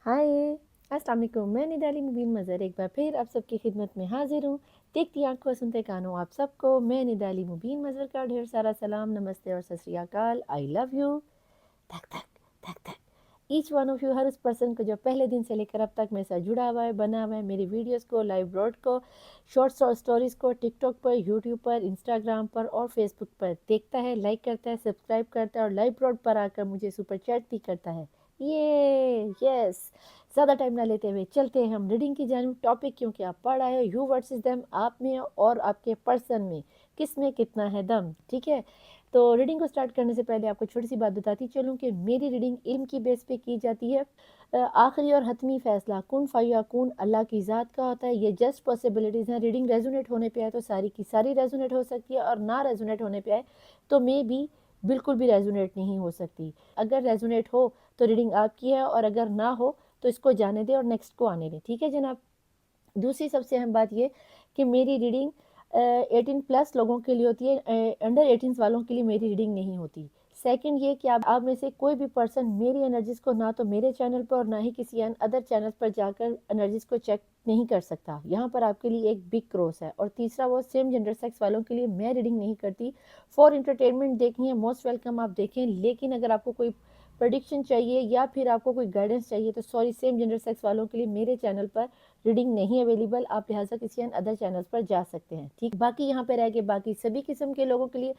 हाय अस्सलाम वालेकुम। मैं निडाली मुबीन मज़र एक बार फिर आप सबकी खिदमत में हाजिर हूँ। देखती आंखों सुनते कानों आप सबको मैं निडाली मुबीन मज़र का ढेर सारा सलाम, नमस्ते और सत श्री अकाल। I love you. धक धक धक धक। ईच वन ऑफ यू, हर उस पर्सन को जो पहले दिन से लेकर अब तक मेरे साथ जुड़ा हुआ है, बना हुआ है, मेरी वीडियोस को, लाइव ब्रॉड को, शॉर्ट्स और स्टोरीज को टिकटॉक पर, यूट्यूब पर, इंस्टाग्राम पर और फेसबुक पर देखता है, लाइक करता है, सब्सक्राइब करता है और लाइव ब्रॉड पर आकर मुझे सुपर चैट भी करता है। ये यस। ज़्यादा टाइम ना लेते हुए चलते हैं हम रीडिंग की जानिब। टॉपिक क्योंकि आप पढ़ रहे हो, यू वर्सेस देम, आप में और आपके पर्सन में किस में कितना है दम। ठीक है, तो रीडिंग को स्टार्ट करने से पहले आपको छोटी सी बात बताती चलूँ कि मेरी रीडिंग इल्म की बेस पे की जाती है। आखिरी और हतमी फैसला कुन फयाकुन अल्लाह की ज़ात का होता है। ये जस्ट पॉसिबिलिटीज़ हैं। रीडिंग रेजोनेट होने पे आए तो सारी की सारी रेजोनेट हो सकती है, और ना रेजोनेट होने पे आए तो मे भी बिल्कुल भी रेजोनेट नहीं हो सकती। अगर रेजोनेट हो तो रीडिंग आपकी है, और अगर ना हो तो इसको जाने दें और नेक्स्ट को आने दें। ठीक है जनाब। दूसरी सबसे अहम बात ये कि मेरी रीडिंग 18+ लोगों के लिए होती है, अंडर 18 वालों के लिए मेरी रीडिंग नहीं होती। सेकंड ये कि आप में से कोई भी पर्सन मेरी एनर्जीज को ना तो मेरे चैनल पर और ना ही किसी अदर चैनल पर जाकर एनर्जीज को चेक नहीं कर सकता। यहाँ पर आपके लिए एक बिग क्रॉस है। और तीसरा, वो सेम जेंडर सेक्स वालों के लिए मैं रीडिंग नहीं करती। फॉर इंटरटेनमेंट देखनी है, मोस्ट वेलकम, आप देखें। लेकिन अगर आपको कोई प्रोडिक्शन चाहिए या फिर आपको कोई गाइडेंस चाहिए तो सॉरी, सेम जेंडर सेक्स वालों के लिए मेरे चैनल पर रीडिंग नहीं अवेलेबल। आप लिहाजा किसी अदर चैनल्स पर जा सकते हैं। ठीक, बाकी यहाँ पे रह गए बाकी सभी किस्म के लोगों के लिए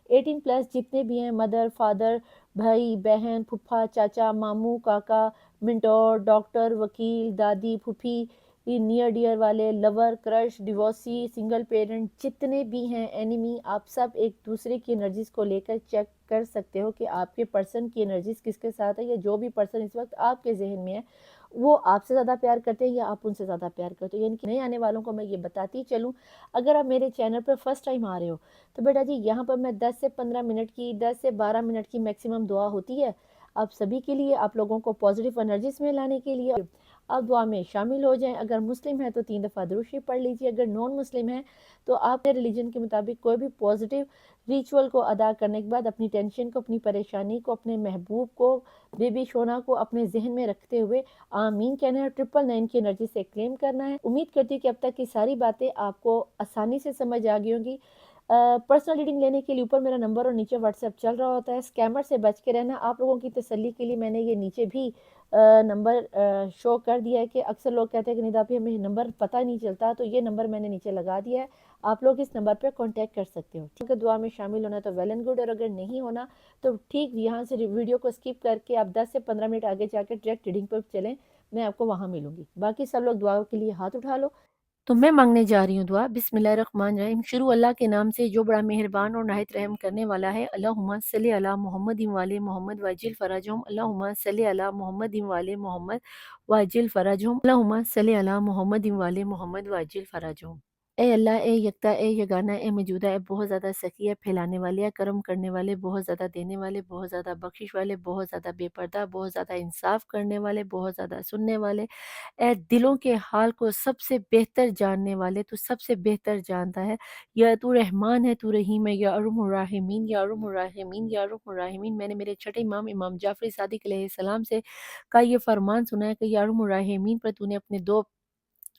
18+ जितने भी हैं, मदर, फादर, भाई, बहन, फूफा, चाचा, मामू, काका, मिंटोर, डॉक्टर, वकील, दादी, फूफी, नियर डियर वाले, lover, crush, divorcee, single parent, जितने भी हैं एनिमी, आप सब एक दूसरे की एनर्जीज को लेकर चेक कर सकते हो कि आपके पर्सन की एनर्जीज किसके साथ है, या जो भी पर्सन इस वक्त आपके जहन में है वो आपसे ज़्यादा प्यार करते हैं या आप उनसे ज़्यादा प्यार करते हो। यानी कि नए आने वालों को मैं ये बताती चलूँ, अगर आप मेरे चैनल पर फर्स्ट टाइम आ रहे हो तो बेटा जी, यहाँ पर मैं 10 से 15 मिनट की, 10 से 12 मिनट की मैक्सिमम दुआ होती है आप सभी के लिए, आप लोगों को पॉजिटिव एनर्जीज में लाने के लिए। आप दुआ में शामिल हो जाएं। अगर मुस्लिम है तो 3 दफ़ा दुरूद शरीफ पढ़ लीजिए। अगर नॉन मुस्लिम है तो आप रिलीजन के मुताबिक कोई भी पॉजिटिव रिचुअल को अदा करने के बाद अपनी टेंशन को, अपनी परेशानी को, अपने महबूब को, बेबी शोना को अपने जहन में रखते हुए आमीन कहना है और 999 की एनर्जी से क्लेम करना है। उम्मीद करती हूँ कि अब तक की सारी बातें आपको आसानी से समझ आ गई होंगी। पर्सनल रीडिंग लेने के लिए ऊपर मेरा नंबर और नीचे व्हाट्सएप चल रहा होता है। स्कैमर से बच के रहना। आप लोगों की तसल्ली के लिए मैंने ये नीचे भी नंबर शो कर दिया है कि अक्सर लोग कहते हैं कि निदा भी हमें नंबर पता नहीं चलता, तो ये नंबर मैंने नीचे लगा दिया है। आप लोग इस नंबर पर कांटेक्ट कर सकते हो। ठीक है, दुआ में शामिल होना तो वेल एंड गुड, और अगर नहीं होना तो ठीक यहाँ से वीडियो को स्किप करके आप 10 से 15 मिनट आगे जाकर डायरेक्ट रीडिंग पर चलें। मैं आपको वहाँ मिलूंगी। बाकी सब लोग दुआ के लिए हाथ उठा लो। तो मैं मांगने जा रही हूँ दुआ। बिस्मिल्लाहिर्रहमानिर्रहीम। शुरू अल्लाह के नाम से जो बड़ा मेहरबान और नाहित रहम करने वाला है। अल्लाहुम्मा सल्ली अला मुहम्मद वाले मोहम्मद वाजिल फराजहुम। अल्लाहुम्मा सल्ली अला मुहम्मद वाले मोहम्मद वाजिल फराजहुम। अल्लाहुम्मा सल्ली अला मुहम्मद वाले मोहम्मद वाजिल फराजहुम। ए अल्लाह, ए यकता, ए यगाना, ए मौजूदा, ए बहुत ज़्यादा सखी है, फैलाने वाले है, करम करने वाले, बहुत ज़्यादा देने वाले, बहुत ज़्यादा बख्शिश वाले, बहुत ज़्यादा बेपर्दा, बहुत ज़्यादा इंसाफ करने वाले, बहुत ज़्यादा सुनने वाले, ए दिलों के हाल को सबसे बेहतर जानने वाले, तू सबसे बेहतर जानता है। या तू रहमान है, तू रहीम है, या अरुम राहिमीन, या अरुम राहिमीन, या अरुम राहिमीन। मैंने मेरे छठे इमाम इमाम जाफरी सादिक अलैहिस्सलाम से का ये फरमान सुना है कि या अरुम राहिमीन पर तूने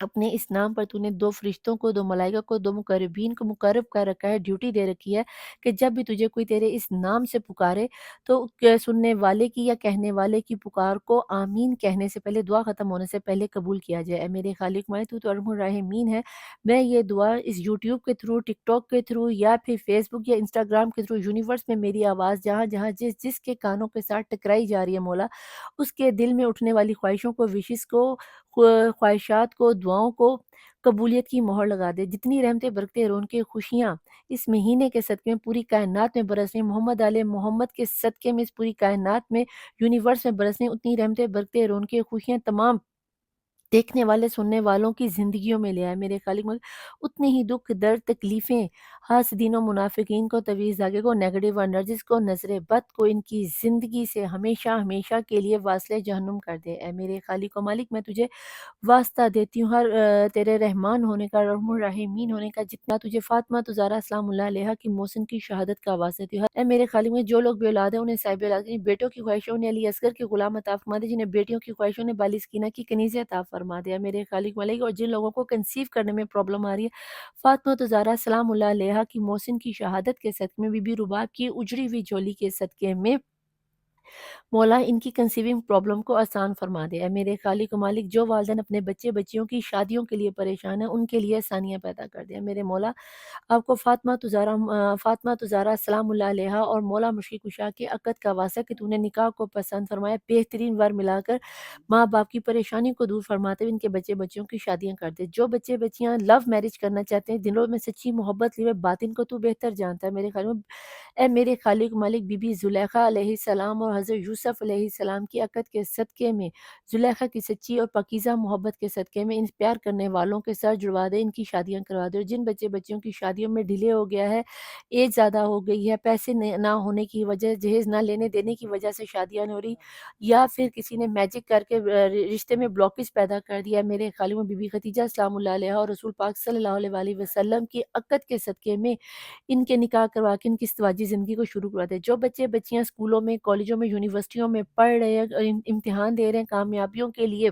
अपने इस नाम पर तूने 2 फरिश्तों को, 2 मलाइका को, 2 मुकर्रबीन को मुकर्रब कर रखा है, ड्यूटी दे रखी है कि जब भी तुझे कोई तेरे इस नाम से पुकारे तो सुनने वाले की या कहने वाले की पुकार को आमीन कहने से पहले, दुआ ख़त्म होने से पहले कबूल किया जाए। ऐ मेरे खालिक माए, तू तो अरहमुर राहिमीन है। मैं ये दुआ इस यूट्यूब के थ्रू, टिकटॉक के थ्रू या फिर फेसबुक या इंस्टाग्राम के थ्रू यूनिवर्स में मेरी आवाज़ जहाँ-जहाँ जिसके कानों के साथ टकराई जा रही है मौला, उसके दिल में उठने वाली ख्वाहिशों को, विशेज़ को, ख्वाहिशात को, दुआओं को कबूलियत की मोहर लगा दे। जितनी रहमतें, बरकतें, रौनकें, खुशियाँ इस महीने के सदक़े में पूरी कायनात में बरस रही हैं, मोहम्मद आले मोहम्मद के सदक़े में इस पूरी कायनात में, यूनिवर्स में बरस रही हैं, उतनी रहमतें, बरकतें, रौनकें, खुशियाँ तमाम देखने वाले, सुनने वालों की ज़िंदगियों में ले आए मेरे खालिक। मगर उतने ही दुःख, दर्द, तकलीफ़ें हासदीन और मुनाफिकीन को, तवीज़ धागे को, नेगेटिव एनर्जीज़ को, नज़र बद को इनकी ज़िंदगी से हमेशा हमेशा के लिए वासिले जहन्नुम कर दे। ऐ मेरे खालिक व मालिक, मैं तुझे वास्ता देती हूँ हर तेरे रहमान होने का, रहमुर रहीमीन होने का, जितना तुझे फ़ातिमा तो ज़हरा सलामुल्लाह अलैहा की मोहसिन की शहादत का वास्ता देती हूँ। ऐ मेरे खालिक, में जो लोग बेऔलाद हैं उन्हें साहिब औलाद, जिन्हें बेटों की ख्वाहिशों उन्हें अली असगर के गुलाम अता फरमा दे, जिन्हें बेटियों की ख्वाहिशों ने बालिस्कीना की कनीज़ें अता फरमा दे। ऐ मेरे खालिक मालिक, और जिन लोगों को कंसीव करने में प्रॉब्लम आ रही है, फ़ातिमा तो ज़हरा सलामुल्लाह अलैहा की मोहसिन की शहादत के सदक़े में, बीबी रुबाब की उजड़ी हुई झोली के सदक़े में मौला इनकी कंसीविंग प्रॉब्लम को आसान फरमा दे। ऐ मेरे खालिक व मालिक, जो वालिदैन अपने बच्चे-बच्चियों की शादियों के लिए परेशान हैं, उनके लिए आसानियाँ पैदा कर दे। ऐ मेरे मौला, आपको फ़ातिमा तो ज़हरा सलामुल्लाह अलैहा और मौला मुश्किल कुशा के अक़द का वास्ता कि तूने निकाह को पसंद फरमाया, बेहतरीन वर मिलाकर माँ-बाप की परेशानी को दूर फरमाते हुए इनके बच्चे-बच्चियों की शादियाँ कर दे। जो बच्चे-बच्चियाँ लव मैरिज करना चाहते हैं, दिलों में सच्ची मोहब्बत लिए हुए, बातिन को तू बेहतर जानता है मेरे ख़ालिक। ऐ मेरे खालिक मालिक, बीबी ज़ुलेखा अलैहिस्सलाम और हज़रत यूसुफ़ अलैहिस्सलाम की अक़द के सदक़े में, ज़ुलेखा की सच्ची और पाकीज़ा मोहब्बत के सदक़े में इन प्यार करने वालों के सर जुड़वा दे, इनकी शादियाँ करवा दे। और जिन बच्चे-बच्चियों की शादियों में डिले हो गया है, एज ज़्यादा हो गई है, पैसे ना होने की वजह, जहेज़ ना लेने देने की वजह से शादियाँ नहीं हो रही, या फिर किसी ने मैजिक करके रिश्ते में ब्लॉकेज पैदा कर दिया है, मेरे खालिक में बीबी खदीजा सलामुल्लाह अलैहा और रसूल पाक सल्लल्लाहु अलैहि वसल्लम की अक़द के सदक़े में इनके निकाह करवा के इनकी इज़्तिवाजी ज़िंदगी को शुरू करवा दें। जो बच्चे-बच्चियाँ स्कूलों में, कॉलेजों में, यूनिवर्सिटियों में पढ़ रहे हैं, इम्तिहान दे रहे हैं, कामयाबियों के लिए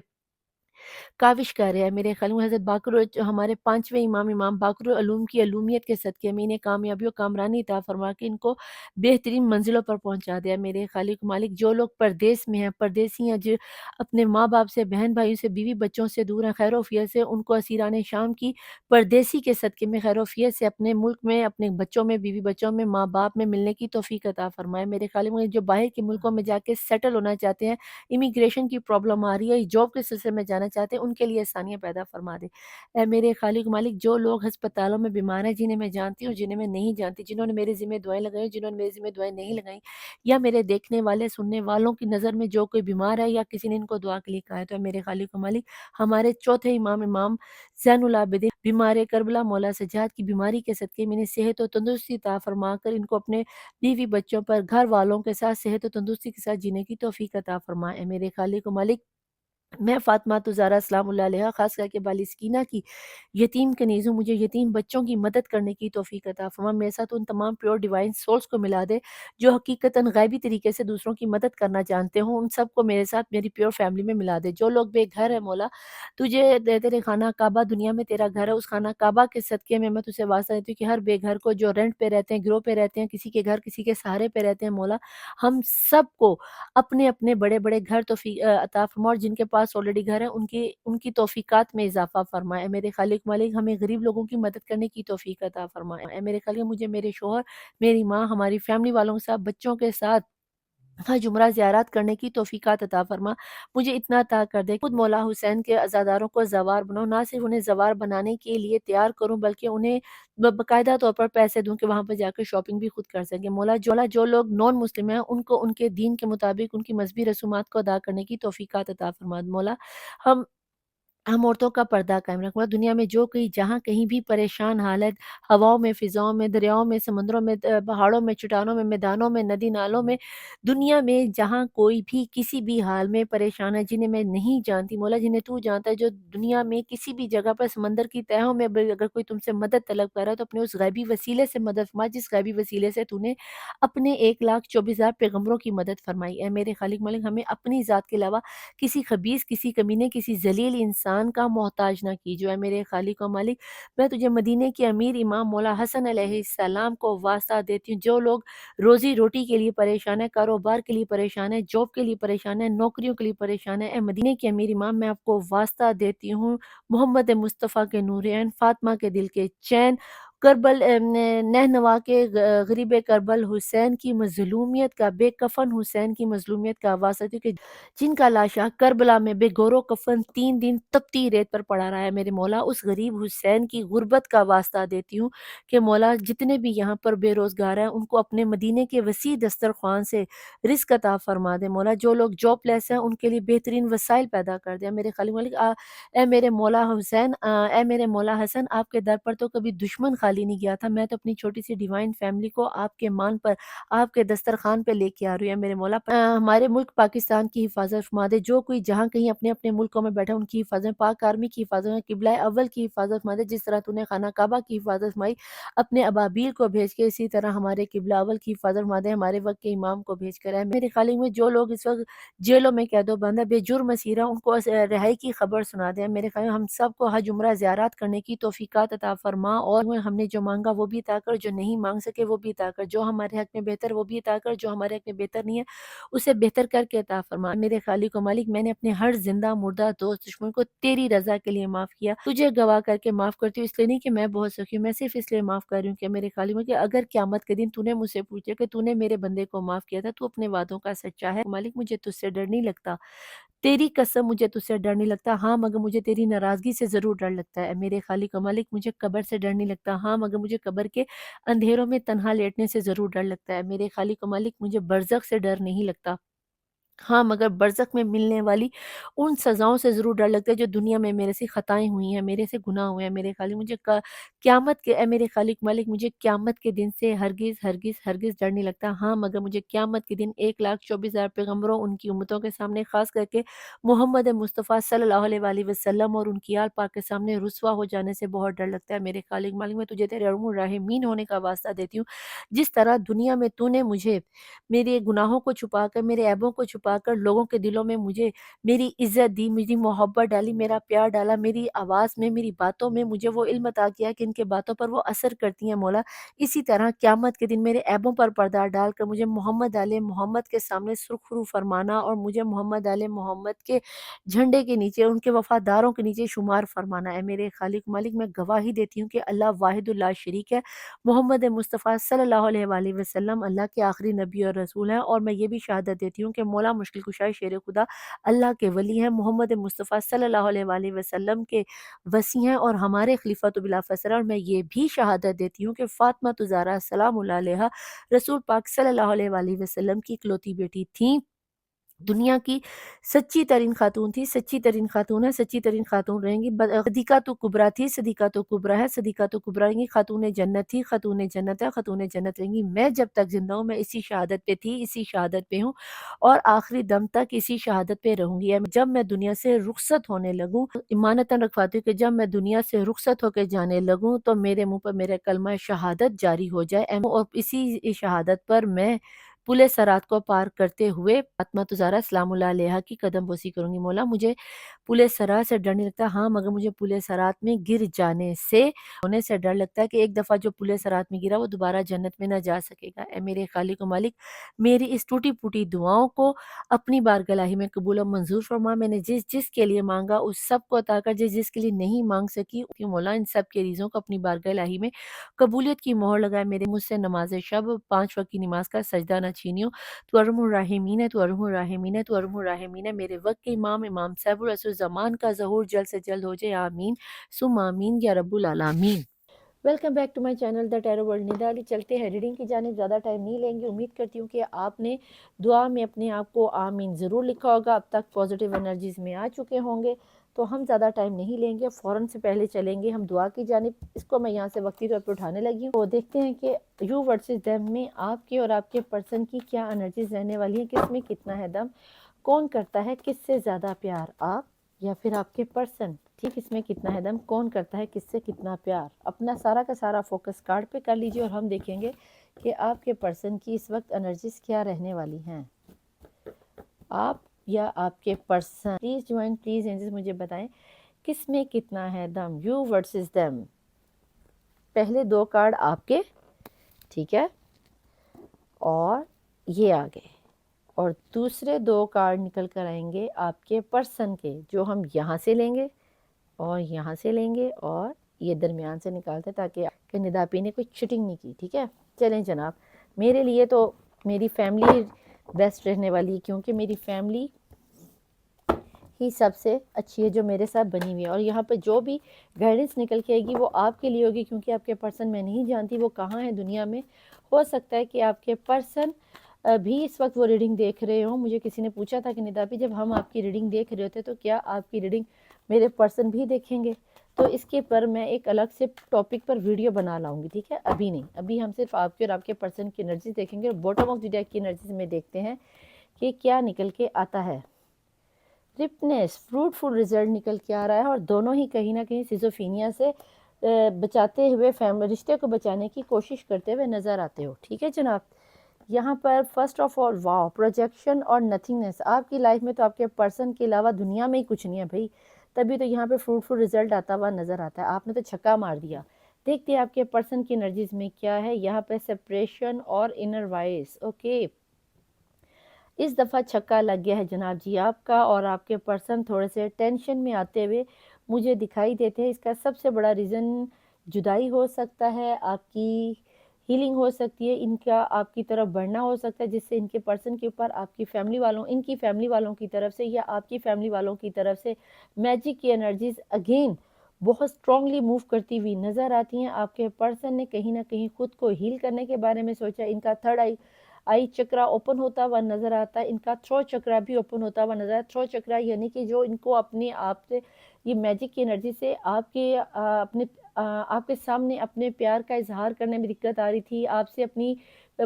काविश कर रहे हैं, मेरे ख़याल में हज़रत बाक़र, जो हमारे 5वें इमाम बाक़र उलूम की अलूमियत के सदक़े में इन्हें कामयाबी और कामरानी अता फ़रमा के इनको बेहतरीन मंज़िलों पर पहुँचा दिया। मेरे खालिक मालिक, जो लोग परदेस में हैं, परदेसी हैं, जो अपने माँ-बाप से, बहन-भाइयों से, बीवी-बच्चों से दूर हैं, खैर-ओ-आफ़ियत से, उनको असीरान शाम की परदेसी के सदक़े में खैर-ओ-आफ़ियत से अपने मुल्क में, अपने बच्चों में, बीवी-बच्चों में, माँ-बाप में मिलने की तौफ़ीक अता फ़रमाए। मेरे खालिक मालिक, जो बाहर के मुल्कों में जाके सेटल होना चाहते हैं, इमिग्रेशन की प्रॉब्लम आ रही है, जॉब के सिलसिले में जाना चाहते हैं, उनके लिए आसानियाँ पैदा फ़रमा दे। ऐ मेरे खालिक मालिक, जो लोग अस्पतालों में बीमार हैं, जिन्हें मैं जानती हूँ, जिन्हें मैं नहीं जानती, जिन्होंने मेरे ज़िम्मे दुआएँ लगाई, जिन्होंने मेरे ज़िम्मे दुआएँ नहीं लगाई, या मेरे देखने वाले, सुनने वालों की नज़र में जो कोई बीमार है या किसी ने इनको दुआ के लिए कहा है, तो मेरे खालिक मालिक, हमारे चौथे इमाम ज़ैनुल आबिदीन बीमार करबला मौला सज्जाद की बीमारी के सदक़े में इन्हें सेहत और तंदुरुस्ती अता फ़रमा कर इनको अपने बीवी-बच्चों पर, घर वालों के साथ सेहत और तंदुरुस्ती के साथ जीने की तौफ़ीक अता फ़रमाए। ऐ मेरे खालिक मालिक, मैं फ़ातिमा तो ज़हरा सलामुल्लाह अलैहा ख़ास करके बालिस्कीना की यतीम कनीज़ हूँ, मुझे यतीम बच्चों की मदद करने की तौफ़ीक अता फ़रमा। मेरे साथ उन तमाम प्योर डिवाइन सोल्स को मिला दे, जो हकीकतन ग़ैबी तरीके से दूसरों की मदद करना जानते हों, उन सबको मेरे साथ मेरी प्योर फैमिली में मिला दे। जो लोग बेघर हैं मौला, तुझे तेरे खाना काबा दुनिया में तेरा घर है, उस खाना काबा के सदक़े में मैं तुझसे वास्ता देती हूँ कि हर बेघर को, जो रेंट पे रहते हैं, गिरोह पे रहते हैं, किसी के घर किसी के सहारे पे रहते हैं मौला, हम सबको अपने-अपने बड़े-बड़े घर अता फ़रमा, और जिनके पास ऑलरेडी घर है उनकी उनकी तौफ़ीक़ात में इज़ाफ़ा फ़रमाए। मेरे खालिक मालिक, हमें गरीब लोगों की मदद करने की तौफ़ीक अता फ़रमाए। ऐ मेरे खालिक, मुझे मेरे शौहर, मेरी माँ, हमारी फैमिली वालों के साथ, बच्चों के साथ हज उम्रा ज़ियारत करने की तौफ़ीक़ात अता फ़रमा। मुझे इतना अता कर दे, खुद मौला हुसैन के अज़ादारों को ज़वार बनाऊँ, ना सिर्फ़ उन्हें ज़वार बनाने के लिए तैयार करूँ, बल्कि उन्हें बाकायदा तौर पर पैसे दूँ कि वहाँ पे जाकर शॉपिंग भी खुद कर सकें। मौला, जो लोग नॉन मुस्लिम हैं, उनको उनके दीन के मुताबिक उनकी मज़हबी रसूमात को अदा करने की तौफ़ीक़ात अता फ़रमा। मौला, हम हम औरतों का पर्दा कायम रख, मतलब दुनिया में जो कोई जहाँ कहीं भी परेशान हालत, हवाओं में, फ़िज़ाओं में, दरियाओं में, समुद्रों में, पहाड़ों में, चट्टानों में, मैदानों में, नदी-नालों में, दुनिया में जहाँ कोई भी किसी भी हाल में परेशान है, जिन्हें मैं नहीं जानती मौला, जिन्हें तू जानता है, जो दुनिया में किसी भी जगह पर समंदर की तहों में अगर कोई तुमसे मदद तलब कर रहा है, तो अपने उस ग़ैबी वसीले से मदद फ़रमा, जिस ग़ैबी वसीले से तूने अपने 1,24,000 पैगम्बरों की मदद फ़रमाई। ऐ मेरे खालिक मालिक, हमें अपनी ज़ात के अलावा किसी खबीस, किसी कमीने, किसी ज़लील इंसान का मोहताज ना कीजिए। ऐ मेरे खालिक व मालिक, मैं तुझे मदीने के अमीर इमाम मौला हसन अलैहिस्सलाम को वास्ता देती हूँ, जो लोग रोज़ी-रोटी के लिए परेशान हैं, कारोबार के लिए परेशान हैं, जॉब के लिए परेशान हैं, नौकरियों के लिए परेशान हैं, ऐ मदीने के अमीर इमाम, मैं आपको वास्ता देती हूँ मोहम्मद मुस्तफ़ा के नूर-ए-ऐन, फ़ातिमा के दिल के चैन, करबल नहनवा के गरीब करबल हुसैन की मज़लूमियत का, बेकफ़न हुसैन की मज़लूमियत का वास्ता देती हूँ कि जिनका लाशा करबला में बेगौर कफ़न 3 दिन तपती रेत पर पड़ा रहा है, मेरे मौला, उस गरीब हुसैन की गुर्बत का वास्ता देती हूँ कि मौला, जितने भी यहाँ पर बेरोज़गार हैं, उनको अपने मदीने के वसी दस्तरख़्वान से रिज़्क़ अता फ़रमा दे मौला। जो लोग जॉबलेस हैं, उनके लिए बेहतरीन वसाइल पैदा कर दे। मेरे खालिक मालिक, ऐ मेरे मौला हुसैन, ऐ मेरे मौला हसन, आपके दर पर तो कभी दुश्मन खाली खाली नहीं गया था, मैं तो अपनी छोटी सी डिवाइन फैमिली को आपके मान पर, आपके दस्तरखान पे लेके आ रही हूँ मेरे मौला। हमारे मुल्क पाकिस्तान की हिफाजत फरमा दे, जो कोई जहाँ कहीं अपने अपने मुल्कों में बैठा उनकी हिफाजत, पाक आर्मी की हिफाजत, किबला अव्वल की हिफाजत फरमा दे, जिस तरह तूने खाना काबा की हिफाजत फरमाई अपने अबाबील को भेज के, इसी तरह हमारे किबला अव्वल की हिफाजत फरमा दे, हमारे वक्त के इमाम को भेज कर है। मेरे खालिक में जो लोग इस वक्त जेलों में कैदो बंद है, बेजुर्म असीरा, उनको रिहाई की खबर सुना दे। मेरे खालिक हम सबको हज उम्रा ज़ियारत करने की तौफीकात अता फरमा, और हमने जो मांगा वो भी अता कर, जो नहीं मांग सके वो भी अता कर, जो हमारे हक में बेहतर वो भी अता कर, जो हमारे हक में बेहतर नहीं है उसे बेहतर करके अता फरमा। मेरे खालिक व मालिक, मैंने अपने हर जिंदा मुर्दा दोस्त दुश्मन को तेरी रजा के लिए माफ किया, तुझे गवाह करके माफ करती हूँ, इसलिए नहीं कि मैं बहुत सखी हूँ, मैं सिर्फ इसलिए माफ कर रही हूँ कि मेरे खालिक में कि अगर क्यामत के दिन तूने मुझसे पूछे कि तूने मेरे बंदे को माफ किया था, तू अपने वादों का सच्चा है मालिक, मुझे तुझसे डर नहीं लगता, तेरी कसम मुझे तुझसे डर नहीं लगता, हाँ मगर मुझे तेरी नाराज़गी से ज़रूर डर लगता है। मेरे खालिक व मालिक, मुझे कब्र से डर नहीं लगता, हाँ मगर मुझे कब्र के अंधेरों में तन्हा लेटने से ज़रूर डर लगता है। मेरे खालिक व मालिक, मुझे बरज़ख से डर नहीं लगता, हाँ, मगर बरज़ख में मिलने वाली उन सज़ाओं से ज़रूर डर लगता है जो दुनिया में मेरे से ख़ताएँ हुई हैं, मेरे से गुनाह हुए हैं। मेरे खालिक, मुझे क क़यामत के ए मेरे खालिक मालिक, मुझे क़यामत के दिन से हरगिज़, हरगिज़, हरगिज़ डर नहीं लगता। हाँ, मगर मुझे क़यामत के दिन 1,24,000 पैगम्बरों, उनकी उम्मतों के सामने, ख़ास करके मोहम्मद मुस्तफ़ा सल्लल्लाहु अलैहि वसल्लम और उनकी आल पाक के सामने रुसवा हो जाने से बहुत डर लगता है। मेरे खालिक मालिक, मैं तुझे तेरे अर्हमुर राहिमीन होने का वास्ता देती हूँ। जिस तरह दुनिया में तूने मुझे मेरे गुनाहों को छुपाकर, मेरे ऐबों को छुपाकर लोगों के दिलों में मुझे मेरी इज़्ज़त दी, मेरी मोहब्बत डाली, मेरा प्यार डाला, मेरी आवाज़ में, मेरी बातों में मुझे वो इल्म अता किया कि इनके बातों पर वो असर करती हैं मौला। इसी तरह क़यामत के दिन मेरे ऐबों पर पर्दा डालकर मुझे मोहम्मद आले मोहम्मद के सामने सुर्ख़रू फरमाना, और मुझे मोहम्मद आले मोहम्मद के झंडे के नीचे, उनके वफ़ादारों के नीचे शुमार फरमाना है। मेरे खालिक मालिक, मैं गवाही देती हूँ कि अल्लाह वाहिदुल ला शरीक है, मोहम्मद मुस्तफ़ा सल्लल्लाहु अलैहि वसल्लम अल्लाह के आखिरी नबी और रसूल हैं, और मैं ये भी शहादत देती हूँ कि मौला मुश्किल कुशा शेर खुदा अल्लाह के वली हैं, मोहम्मद मुस्तफ़ा सल्लल्लाहु अलैहि वसल्लम के वसी हैं और हमारे खलीफत बिला फ़सर। और मैं ये भी शहादत देती हूँ कि फ़ातिमा ज़हरा सलामुल्लाह अलैहा रसूल पाक सल्लल्लाहु अलैहि वसल्लम की इकलौती बेटी थीं, दुनिया की सच्ची तरीन खातून थी, सच्ची तरीन खातून है, सच्ची तरीन खातून रहेंगी। सदीक़ा तो कुबरा थी, सदीक़ा तो कुबरा है, सदीक़ा तो कुबरा रहेंगी। खातून जन्नत थी, खातून जन्नत है, खातून जन्नत रहेंगी। मैं जब तक ज़िंदा हूँ मैं इसी शहादत पे थी, इसी शहादत पे हूँ और आखिरी दम तक इसी शहादत पे रहूँगी। जब मैं दुनिया से रुखसत होने लगूँ, इमानतन रखवाती हूँ कि जब मैं दुनिया से रुखसत होके जाने लगूँ तो मेरे मुँह पर मेरा कलमा शहादत जारी हो जाए, और इसी शहादत पर मैं पुले सरात को पार करते हुए फातिमा ज़हरा सलामुल्लाह अलैहा की कदम बोसी करूँगी। मौला, मुझे पुले सरात से डर नहीं लगता, हाँ मगर मुझे पुले सरात में गिर जाने से होने से डर लगता है कि एक दफ़ा जो पुले सरात में गिरा वो दोबारा जन्नत में ना जा सकेगा। ए मेरे खालिक व मालिक, मेरी इस टूटी-फूटी दुआओं को अपनी बारगाह में कबूल और मंज़ूर फरमा। मैंने जिस के लिए माँगा उस सब को अता कर, जिसके लिए नहीं माँग सकी कि मौला इन सब के रिज़ों को अपनी बारगाह में कबूलियत की मोहर लगाए। मेरे मुझसे नमाज़ शब 5 वक़्त की नमाज़ का सजदा न छीनियो। तू अरहमुर राहिमीन है, तू अरहमुर राहिमीन है, तू अरहमुर राहिमीन है। मेरे वक़्त के इमाम साहिबुल रसूल ज़मान का ज़हूर जल्द से जल्द हो जाए, आमीन सुम्मा आमीन या रब्बुल आलामीन। Welcome back to my channel the tarot world. Nida Ali, चलते हैं रीडिंग की जानिब। ज़्यादा टाइम नहीं लेंगे। उम्मीद करती हूँ कि आपने दुआ में अपने आप को आमीन ज़रूर लिखा होगा। अब तक पॉजिटिव एनर्जीज़ में आ चुके होंगे, तो हम ज़्यादा टाइम नहीं लेंगे, फ़ौरन से पहले चलेंगे हम दुआ की जानिब। इसको मैं यहाँ से वक्ती तौर पर उठाने लगी हूँ। तो देखते हैं कि यू वर्सेस देम में आपके और आपके पर्सन की क्या एनर्जीज़ रहने वाली हैं, किस में कितना है दम, कौन करता है किससे ज़्यादा प्यार, आप या फिर आपके पर्सन। ठीक, इसमें कितना है दम, कौन करता है किससे कितना प्यार। अपना सारा का सारा फोकस कार्ड पे कर लीजिए और हम देखेंगे कि आपके पर्सन की इस वक्त एनर्जीज क्या रहने वाली हैं। आप या आपके person, please join, please angels मुझे बताएं किस में कितना है दम। You versus them. पहले 2 कार्ड आपके, ठीक है, और ये आ गए, और दूसरे 2 कार्ड निकल कर आएंगे आपके पर्सन के, जो हम यहाँ से लेंगे और यहाँ से लेंगे और ये दरमियान से निकालते ताकि निदापी ने कोई चिटिंग नहीं की। ठीक है, चलें जनाब। मेरे लिए तो मेरी फैमिली बेस्ट रहने वाली है, क्योंकि मेरी फैमिली ही सबसे अच्छी है जो मेरे साथ बनी हुई है, और यहाँ पे जो भी गाइडेंस निकल के आएगी वो आपके लिए होगी, क्योंकि आपके पर्सन मैं नहीं जानती वो कहाँ है दुनिया में। हो सकता है कि आपके पर्सन भी इस वक्त वो रीडिंग देख रहे हो। मुझे किसी ने पूछा था कि निदापी, जब हम आपकी रीडिंग देख रहे होते तो क्या आपकी रीडिंग मेरे पर्सन भी देखेंगे। تو اس کے پر میں ایک الگ سے ٹاپک پر ویڈیو بنا لاؤں گی، ٹھیک ہے، ابھی نہیں، ابھی ہم صرف آپ کے اور آپ کے پرسن کی انرجیز دیکھیں گے اور باٹم آف دی ڈیک کی انرجیز میں دیکھتے ہیں کہ کیا نکل کے آتا ہے۔ رپنس فروٹفل رزلٹ نکل کے آ رہا ہے، اور دونوں ہی کہیں نہ کہیں سیزوفینیا سے بچاتے ہوئے رشتے کو بچانے کی کوشش کرتے ہوئے نظر آتے ہو، ٹھیک ہے جناب۔ یہاں پر first of all wow projection اور نتھنگنس، آپ کی لائف میں تو آپ کے پرسن کے علاوہ دنیا میں ہی کچھ نہیں ہے بھائی، تبھی تو یہاں پہ فروٹفل رزلٹ آتا ہوا نظر آتا ہے، آپ نے تو چھکا مار دیا۔ دیکھتے ہیں آپ کے پرسن کی انرجیز میں کیا ہے۔ یہاں پہ سپریشن اور انر وائس، اوکے، اس دفعہ چھکا لگ گیا ہے جناب جی آپ کا، اور آپ کے پرسن تھوڑے سے ٹینشن میں آتے ہوئے مجھے دکھائی دیتے ہیں۔ اس کا سب سے بڑا ریزن جدائی ہو سکتا ہے، آپ کی ہیلنگ ہو سکتی ہے، ان کا آپ کی طرف بڑھنا ہو سکتا ہے، جس سے ان کے پرسن کے اوپر آپ کی فیملی والوں، ان کی فیملی والوں کی طرف سے یا آپ کی فیملی والوں کی طرف سے میجک کی انرجیز اگین بہت اسٹرانگلی موو کرتی ہوئی نظر آتی ہیں۔ آپ کے پرسن نے کہیں نہ کہیں خود کو ہیل کرنے کے بارے میں سوچا، ان کا تھرڈ آئی چکرا اوپن ہوتا ہوا نظر آتا ہے، ان کا تھرو چکرا بھی اوپن ہوتا ہوا نظر آتا ہے۔ تھرو چکرا یعنی کہ جو ان کو اپنے آپ سے یہ میجک کی انرجی سے آپ کے سامنے اپنے پیار کا اظہار کرنے میں دقت آ رہی تھی، آپ سے اپنی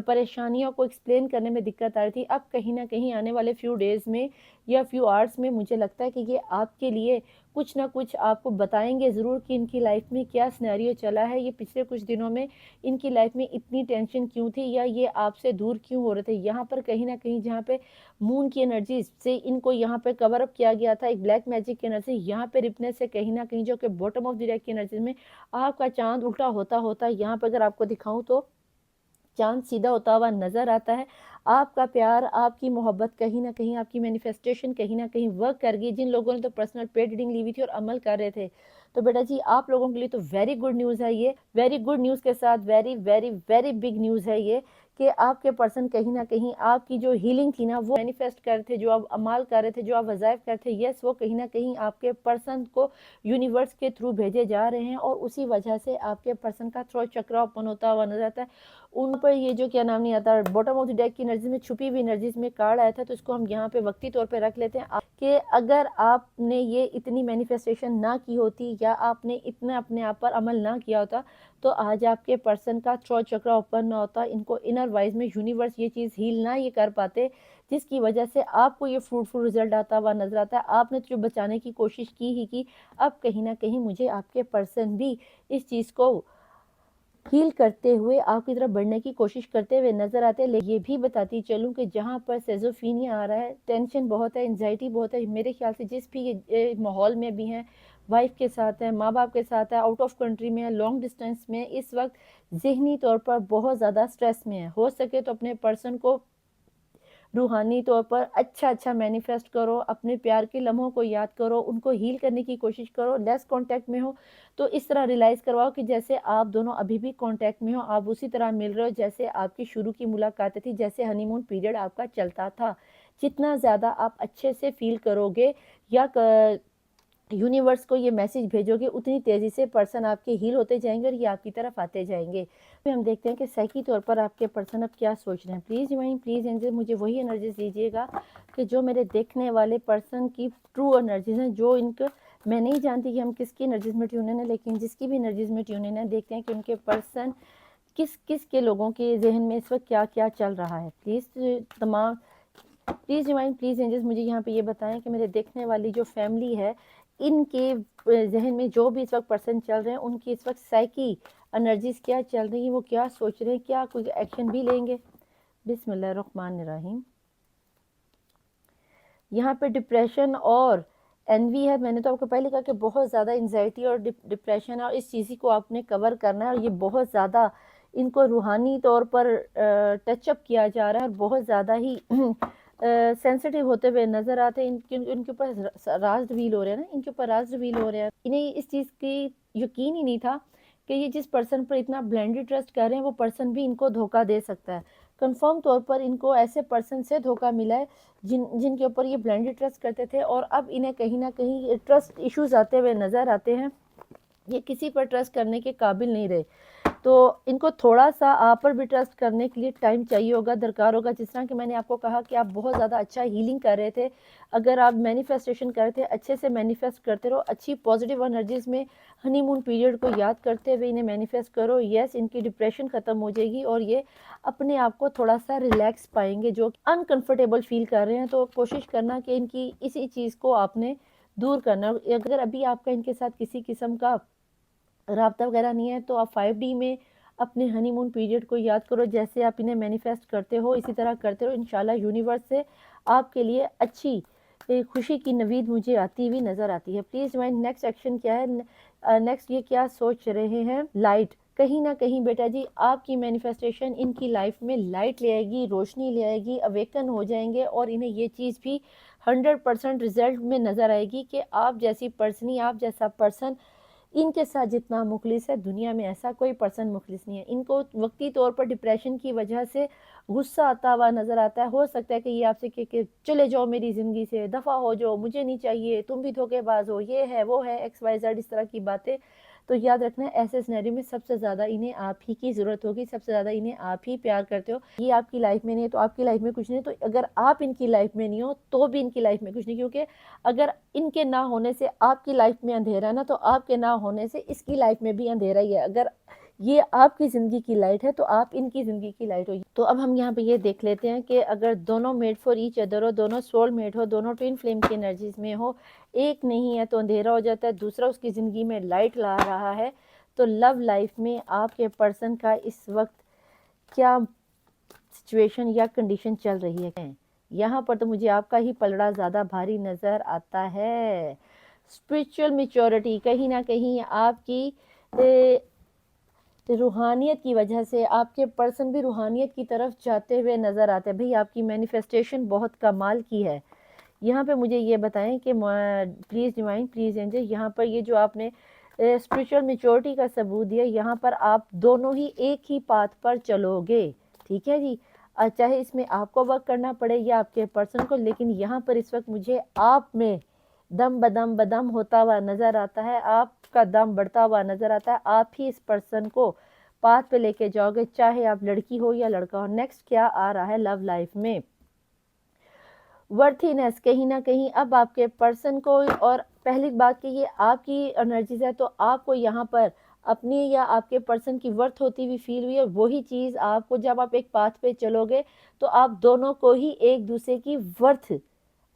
پریشانیوں کو ایکسپلین کرنے میں دقت آ رہی تھی، اب کہیں نہ کہیں آنے والے فیو ڈیز میں یا فیو آورس میں مجھے لگتا ہے کہ یہ آپ کے لیے کچھ نہ کچھ آپ کو بتائیں گے ضرور کہ ان کی لائف میں کیا سینیریو چلا ہے، یہ پچھلے کچھ دنوں میں ان کی لائف میں اتنی ٹینشن کیوں تھی، یا یہ آپ سے دور کیوں ہو رہے تھے۔ یہاں پر کہیں نہ کہیں جہاں پہ مون کی انرجی سے ان کو یہاں پہ کور اپ کیا گیا تھا ایک بلیک میجک کی انرجی، یہاں پہ رپنس سے کہیں نہ کہیں جو کہ باٹم آف دی ڈیک کی انرجی میں آپ کا چاند الٹا ہوتا یہاں پہ اگر آپ کو دکھاؤں تو چاند سیدھا ہوتا ہوا نظر آتا ہے۔ آپ کا پیار، آپ کی محبت کہیں نہ کہیں، آپ کی مینیفیسٹیشن کہیں نہ کہیں ورک کر گئی۔ جن لوگوں نے تو پرسنل پیڈ ریڈنگ لی ہوئی تھی اور عمل کر رہے تھے، تو بیٹا جی آپ لوگوں کے لیے تو ویری گڈ نیوز ہے، یہ ویری گڈ نیوز کے ساتھ very very very big news ہے یہ، کہ آپ کے پرسن کہیں نہ کہیں آپ کی جو ہیلنگ تھی نا، وہ مینیفیسٹ کر رہے تھے، جو آپ عمال کر رہے تھے، جو آپ وظائف کر رہے تھے، یس وہ کہیں نہ کہیں آپ کے پرسن کو یونیورس کے تھرو بھیجے جا رہے ہیں، اور اسی وجہ سے آپ کے پرسن کا تھرو چکرا اوپن ہوتا ہوا نظر آتا ہے۔ ان پر یہ جو کیا نام نہیں آتا، باٹم آف دی ڈیک کی انرجی میں چھپی ہوئی انرجیز میں کارڈ آیا تھا، تو اس کو ہم یہاں پہ وقتی طور پہ رکھ لیتے ہیں کہ اگر آپ نے یہ اتنی مینیفیسٹیشن نہ کی ہوتی یا آپ نے اتنا اپنے آپ پر عمل نہ کیا ہوتا، تو آج آپ کے پرسن کا تھرو چکرا اوپن نہ ہوتا، ان کو انر وائز میں یونیورس یہ چیز ہیل نہ یہ کر پاتے، جس کی وجہ سے آپ کو یہ فروٹفل رزلٹ آتا ہوا نظر آتا ہے۔ آپ نے جو بچانے کی کوشش کی، اب کہیں نہ کہیں مجھے آپ کے پرسن بھی اس چیز کو ہیل کرتے ہوئے آپ کی طرف بڑھنے کی کوشش کرتے ہوئے نظر آتے ہیں۔ لیکن یہ بھی بتاتی چلوں کہ جہاں پر سیزوفینیا آ رہا ہے، ٹینشن بہت ہے، انزائٹی بہت ہے، میرے خیال سے جس بھی ماحول میں بھی ہیں، وائف کے ساتھ ہے، ماں باپ کے ساتھ ہے، آؤٹ آف کنٹری میں ہے، لانگ ڈسٹینس میں، اس وقت ذہنی طور پر بہت زیادہ سٹریس میں ہے۔ ہو سکے تو اپنے پرسن کو روحانی طور پر اچھا مینیفیسٹ کرو، اپنے پیار کے لمحوں کو یاد کرو، ان کو ہیل کرنے کی کوشش کرو، لیس کانٹیکٹ میں ہو تو اس طرح ریلائز کرواؤ کہ جیسے آپ دونوں ابھی بھی کانٹیکٹ میں ہو، آپ اسی طرح مل رہے ہو جیسے آپ کی شروع کی ملاقاتیں تھی، جیسے ہنی مون پیریڈ آپ کا چلتا تھا۔ جتنا زیادہ آپ اچھے سے فیل کرو گے یا یونیورس کو یہ میسج بھیجو گے، اتنی تیزی سے پرسن آپ کے ہیل ہوتے جائیں گے اور یہ آپ کی طرف آتے جائیں گے۔ پھر ہم دیکھتے ہیں کہ سائیکی طور پر آپ کے پرسن اب کیا سوچ رہے ہیں۔ پلیز ڈیوائن، پلیز اینجل، مجھے وہی انرجیز دیجیے گا کہ جو میرے دیکھنے والے پرسن کی ٹرو انرجیز ہیں، جو ان کو میں نہیں جانتی کہ ہم کس کی انرجیز میں ٹیون ہیں، لیکن جس کی بھی انرجیز میں ٹیون ہیں، دیکھتے ہیں کہ ان کے پرسن کس کے لوگوں کے ذہن میں اس وقت کیا چل رہا ہے۔ پلیز ڈیوائن، پلیز اینجلز، مجھے یہاں پہ یہ بتائیں کہ میرے دیکھنے والی جو فیملی ہے، ان کے ذہن میں جو بھی اس وقت پرسن چل رہے ہیں، ان کی اس وقت سائیکی انرجیز کیا چل رہی ہیں، وہ کیا سوچ رہے ہیں، کیا کوئی ایکشن بھی لیں گے۔ بسم اللہ الرحمن الرحیم۔ یہاں پہ ڈپریشن اور انوی ہے۔ میں نے تو آپ کو پہلے کہا کہ بہت زیادہ انزائٹی اور ڈپریشن ہے، اور اس چیز کو آپ نے کور کرنا ہے، اور یہ بہت زیادہ ان کو روحانی طور پر ٹچ اپ کیا جا رہا ہے، اور بہت زیادہ ہی سینسٹیو ہوتے ہوئے نظر آتے ہیں۔ ان کے اوپر راز ریویل ہو رہے ہیں نا، ان کے اوپر راز ریویل ہو رہے ہیں۔ انہیں اس چیز کی یقین ہی نہیں تھا کہ یہ جس پرسن پر اتنا بلائنڈلی ٹرسٹ کر رہے ہیں، وہ پرسن بھی ان کو دھوکہ دے سکتا ہے۔ کنفرم طور پر ان کو ایسے پرسن سے دھوکہ ملا ہے جن کے اوپر یہ بلائنڈلی ٹرسٹ کرتے تھے، اور اب انہیں کہیں نہ کہیں ٹرسٹ ایشوز آتے ہوئے نظر آتے ہیں، یہ کسی پر ٹرسٹ کرنے کے قابل نہیں رہے۔ تو ان کو تھوڑا سا آپ پر بھی ٹرسٹ کرنے کے لیے ٹائم چاہیے ہوگا، درکار ہوگا. جس طرح کہ میں نے آپ کو کہا کہ آپ بہت زیادہ اچھا ہیلنگ کر رہے تھے، اگر آپ مینیفیسٹیشن کر رہے تھے اچھے سے مینیفیسٹ کرتے رہو، اچھی پازیٹیو انرجیز میں ہنی مون پیریڈ کو یاد کرتے ہوئے انہیں مینیفیسٹ کرو. یس، ان کی ڈپریشن ختم ہو جائے گی اور یہ اپنے آپ کو تھوڑا سا ریلیکس پائیں گے. جو انکمفرٹیبل فیل کر رہے ہیں تو کوشش کرنا کہ ان کی اسی چیز کو آپ نے دور کرنا. اگر ابھی آپ کا ان کے ساتھ کسی قسم کا رابطہ وغیرہ نہیں ہے تو آپ 5D میں اپنے ہنی مون پیریڈ کو یاد کرو. جیسے آپ انہیں مینیفیسٹ کرتے ہو اسی طرح کرتے رہو. انشاءاللہ یونیورس سے آپ کے لیے اچھی خوشی کی نوید مجھے آتی ہوئی نظر آتی ہے. Please join. نیکسٹ ایکشن کیا ہے؟ نیکسٹ یہ کیا سوچ رہے ہیں؟ لائٹ. کہیں نہ کہیں بیٹا جی آپ کی مینیفیسٹیشن ان کی لائف میں لائٹ لے آئے گی، روشنی لے آئے گی، اویکن ہو جائیں گے اور انہیں یہ چیز بھی 100% رزلٹ میں نظر آئے گی کہ آپ جیسی پرسنی، آپ جیسا پرسن ان کے ساتھ جتنا مخلص ہے دنیا میں ایسا کوئی پرسن مخلص نہیں ہے. ان کو وقتی طور پر ڈپریشن کی وجہ سے غصہ آتا ہوا نظر آتا ہے. ہو سکتا ہے کہ یہ آپ سے کہ چلے جاؤ میری زندگی سے، دفع ہو جاؤ، مجھے نہیں چاہیے، تم بھی دھوکے باز ہو، یہ ہے وہ ہے XYZ اس طرح کی باتیں. تو یاد رکھنا ایسے سینیریو میں سب سے زیادہ انہیں آپ ہی کی ضرورت ہوگی، سب سے زیادہ انہیں آپ ہی پیار کرتے ہو. یہ آپ کی لائف میں نہیں ہے تو آپ کی لائف میں کچھ نہیں. تو اگر آپ ان کی لائف میں نہیں ہو تو بھی ان کی لائف میں کچھ نہیں، کیونکہ اگر ان کے نہ ہونے سے آپ کی لائف میں اندھیرا ہے نا، تو آپ کے نہ ہونے سے اس کی لائف میں بھی اندھیرا ہی ہے. اگر یہ آپ کی زندگی کی لائٹ ہے تو آپ ان کی زندگی کی لائٹ ہوگی. تو اب ہم یہاں پہ یہ دیکھ لیتے ہیں کہ اگر دونوں میڈ فار ایچ ادر ہو، دونوں سول میٹ ہو، دونوں ٹوین فلیم کی انرجیز میں ہو، ایک نہیں ہے تو اندھیرا ہو جاتا ہے، دوسرا اس کی زندگی میں لائٹ لا رہا ہے. تو لو لائف میں آپ کے پرسن کا اس وقت کیا سچویشن یا کنڈیشن چل رہی ہے؟ یہاں پر تو مجھے آپ کا ہی پلڑا زیادہ بھاری نظر آتا ہے. Spiritual maturity. کہیں نہ کہیں آپ کی روحانیت کی وجہ سے آپ کے پرسن بھی روحانیت کی طرف جاتے ہوئے نظر آتے ہیں. بھئی آپ کی مینیفیسٹیشن بہت کمال کی ہے. یہاں پہ مجھے یہ بتائیں کہ پلیز ڈیوائن، پلیز اینجل، یہاں پر یہ جو آپ نے اسپرچل میچورٹی کا ثبوت دیا، یہاں پر آپ دونوں ہی ایک ہی پاتھ پر چلو گے. ٹھیک ہے جی، چاہے اس میں آپ کو ورک کرنا پڑے یا آپ کے پرسن کو، لیکن یہاں پر اس وقت مجھے آپ میں دم بدم بدم ہوتا ہوا نظر آتا ہے، آپ کا دم بڑھتا ہوا نظر آتا ہے. آپ ہی اس پرسن کو پاتھ پہ لے کے جاؤ گے، چاہے آپ لڑکی ہو یا لڑکا ہو. نیکسٹ کیا آ رہا ہے لو لائف میں؟ ورتھینس. کہیں نہ کہیں اب آپ کے پرسن کو، اور پہلی بات کہ یہ آپ کی انرجیز ہے تو آپ کو یہاں پر اپنی یا آپ کے پرسن کی ورتھ ہوتی ہوئی فیل ہوئی ہے. وہی چیز آپ کو جب آپ ایک پاتھ پہ چلو گے تو آپ دونوں کو ہی ایک دوسرے کی ورتھ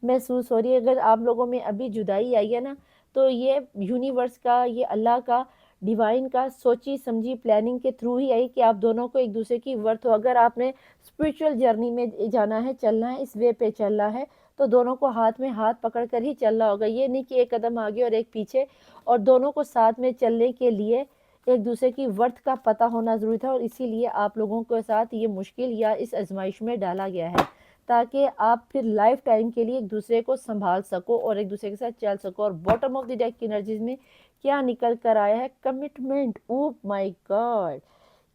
محسوس ہو رہی ہے. اگر آپ لوگوں میں ابھی جدائی آئی ہے نا تو یہ یونیورس کا، یہ اللہ کا، ڈیوائن کا سوچی سمجھی پلاننگ کے تھرو ہی آئی کہ آپ دونوں کو ایک دوسرے کی ورتھ ہو. اگر آپ نے اسپرچل جرنی میں جانا ہے، چلنا ہے، اس وے پہ چلنا ہے تو دونوں کو ہاتھ میں ہاتھ پکڑ کر ہی چلنا ہوگا. یہ نہیں کہ ایک قدم آگے اور ایک پیچھے. اور دونوں کو ساتھ میں چلنے کے لیے ایک دوسرے کی ورتھ کا پتہ ہونا ضروری تھا، اور اسی لیے آپ لوگوں کے ساتھ یہ مشکل یا اس آزمائش میں ڈالا گیا ہے تاکہ آپ پھر لائف ٹائم کے لیے ایک دوسرے کو سنبھال سکو اور ایک دوسرے کے ساتھ چل سکو. اور باٹم آف دی ڈیک کی انرجیز میں کیا نکل کر آیا ہے؟ کمٹمنٹ. او مائی گاڈ،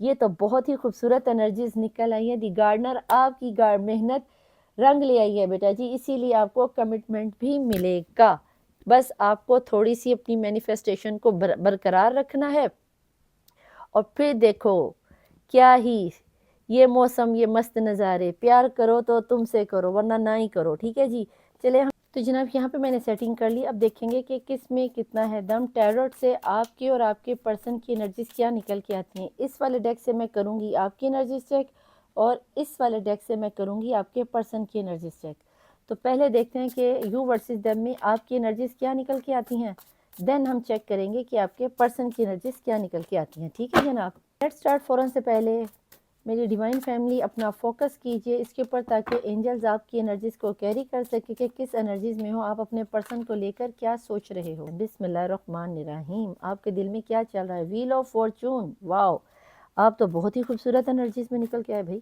یہ تو بہت ہی خوبصورت انرجیز نکل آئی ہیں. دی گارڈنر. آپ کی محنت رنگ لے آئی ہے بیٹا جی، اسی لیے آپ کو کمٹمنٹ بھی ملے گا. بس آپ کو تھوڑی سی اپنی مینیفیسٹیشن کو برقرار رکھنا ہے اور پھر دیکھو کیا ہی یہ موسم، یہ مست نظارے. پیار کرو تو تم سے کرو ورنہ نہ ہی کرو. ٹھیک ہے جی، چلے ہم تو جناب یہاں پہ میں نے سیٹنگ کر لی. اب دیکھیں گے کہ کس میں کتنا ہے دم. ٹیروٹ سے آپ کی اور آپ کے پرسن کی انرجیز کیا نکل کے آتی ہیں. اس والے ڈیک سے میں کروں گی آپ کی انرجیز چیک اور اس والے ڈیک سے میں کروں گی آپ کے پرسن کی انرجیز چیک. تو پہلے دیکھتے ہیں کہ یو ورسز دم میں آپ کی انرجیز کیا نکل کے آتی ہیں، دین ہم چیک کریں گے کہ آپ کے پرسن کی انرجیز کیا نکل کے آتی ہیں. ٹھیک ہے جناب، لیٹ سٹارٹ. فوراً سے پہلے میری ڈیوائن فیملی اپنا فوکس کیجئے اس کے اوپر تاکہ اینجلز آپ کی انرجیز کو کیری کر سکے کہ کس انرجیز میں ہو، آپ اپنے پرسن کو لے کر کیا سوچ رہے ہو. بسم اللہ الرحمن الرحیم. آپ کے دل میں کیا چل رہا ہے؟ Well of fortune. واو، آپ تو بہت ہی خوبصورت انرجیز میں نکل کے آئے بھائی.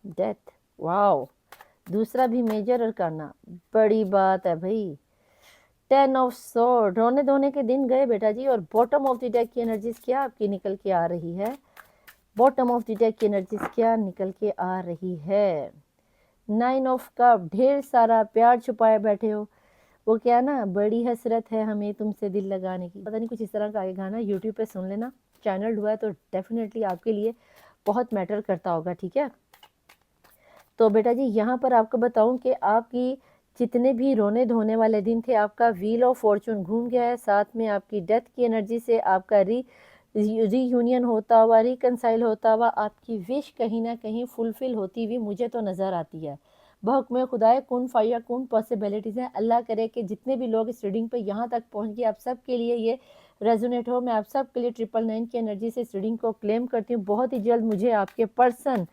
ڈیتھ. واو، دوسرا بھی میجر ارکانا. بڑی بات ہے بھائی. 10 آف سورڈ. رونے دھونے کے دن گئے بیٹا جی. اور باٹم آف دی ڈیک کی انرجیز کیا آپ کی نکل کے آ رہی ہے؟ باٹم آف دی ڈیک کی انرجیز کیا نکل کے آ رہی ہے؟ 9 آف کپ. ڈھیر سارا پیار چھپائے بیٹھے ہو. वो क्या ना, बड़ी हसरत है हमें तुमसे दिल लगाने की, पता नहीं कुछ इस तरह का ये गाना, यूट्यूब पे सुन लेना, चैनल हुआ है तो डेफिनेटली आपके लिए बहुत मैटर करता होगा, ठीक है। तो बेटा जी यहाँ पर आपको बताऊं कि आपकी जितने भी रोने धोने वाले दिन थे, आपका व्हील ऑफ फॉर्चून घूम गया है, साथ में आपकी डेथ की एनर्जी से आपका रीयूनियन होता हुआ, रिकनसाइल होता हुआ, आपकी विश कहीं ना कहीं फुलफिल होती हुई मुझे तो नज़र आती है। बहुक्म खुदाए कुन फाया कुन पॉसिबिलिटीज़ हैं। अल्लाह करे कि जितने भी लोग इस रीडिंग पे यहाँ तक पहुँच गए, आप सब के लिए ये रेजोनेट हो। मैं आप सब के लिए 999 की एनर्जी से इस रीडिंग को क्लेम करती हूँ। बहुत ही जल्द मुझे आपके पर्सन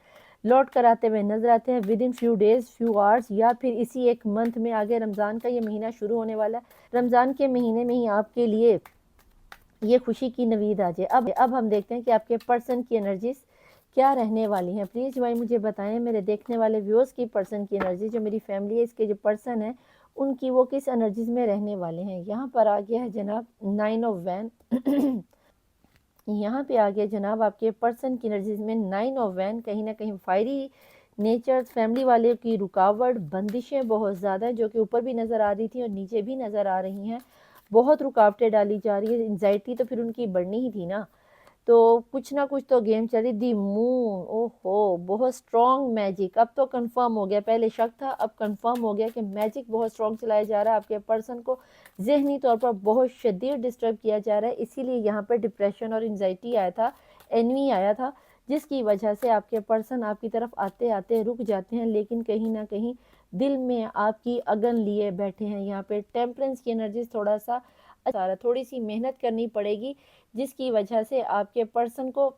लौट कर आते हुए नजर आते हैं, with in few days, few hours, या फिर इसी एक मंथ में। आगे रमज़ान का ये महीना शुरू होने वाला है, रमज़ान के महीने में ही आपके लिए ये खुशी की नवीद आ जाए। अब हम देखते हैं कि आपके पर्सन की एनर्जीज क्या रहने वाली हैं। प्लीज़ भाई मुझे बताएं, मेरे देखने वाले व्यूअर्स की पर्सन की एनर्जी, जो मेरी फैमिली है, इसके जो पर्सन है उनकी, वो किस एनर्जीज में रहने वाले हैं। यहाँ पर आ गया है जनाब 9 ऑफ वैन। यहाँ पे आ गया जनाब आपके पर्सन की एनर्जीज में 9 ऑफ वैन। कहीं ना कहीं फायरी नेचर, फैमिली वाले की रुकावट, बंदिशें बहुत ज़्यादा, जो कि ऊपर भी नज़र आ रही थी और नीचे भी नज़र आ रही हैं। बहुत रुकावटें डाली जा रही है, एंजाइटी तो फिर उनकी बढ़नी ही थी ना। तो कुछ ना कुछ तो गेम चली। दी मून, ओहो, बहुत स्ट्रॉन्ग मैजिक। अब तो कंफर्म हो गया, पहले शक था, अब कंफर्म हो गया कि मैजिक बहुत स्ट्रॉन्ग चलाया जा रहा है। आपके पर्सन को जहनी तौर पर बहुत शदीद डिस्टर्ब किया जा रहा है, इसीलिए यहाँ पर डिप्रेशन और एंजाइटी आया था, एनवी आया था, जिसकी वजह से आपके पर्सन आपकी तरफ आते आते रुक जाते हैं, लेकिन कहीं ना कहीं दिल में आपकी अगन लिए बैठे हैं। यहाँ पे टेम्परेंस की एनर्जी थोड़ा सा थोड़ी सी मेहनत करनी पड़ेगी, जिसकी वजह से आपके पर्सन को